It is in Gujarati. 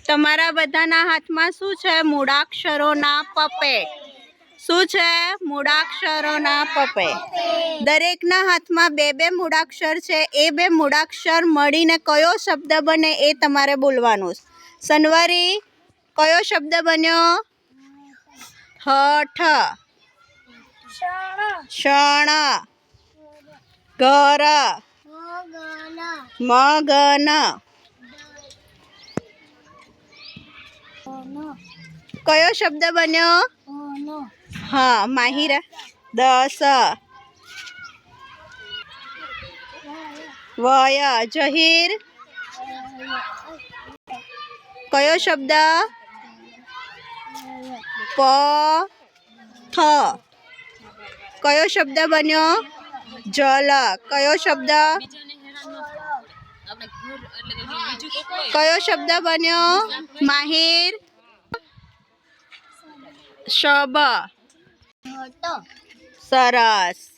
તમારા બધાના હાથમાં શું છે? મૂળાક્ષરોના પપેટ. શું છે? મૂળાક્ષરોના પપેટ. દરેકના હાથમાં બે બે મૂળાક્ષર છે. એ બે મૂળાક્ષર મળીને કયો શબ્દ બને એ તમારે બોલવાનું. સનવારી, કયો શબ્દ બન્યો? હઠ, ક્ષણ, ઘર, મગન. કયો શબ્દ બન્યો? હા, માહિરા. 10, વય, જહીર. કયો શબ્દ? પથ. કયો શબ્દ બન્યો? જલ. કયો શબ્દ? કયો શબ્દ બન્યો? માહિર. શબ. સરસ.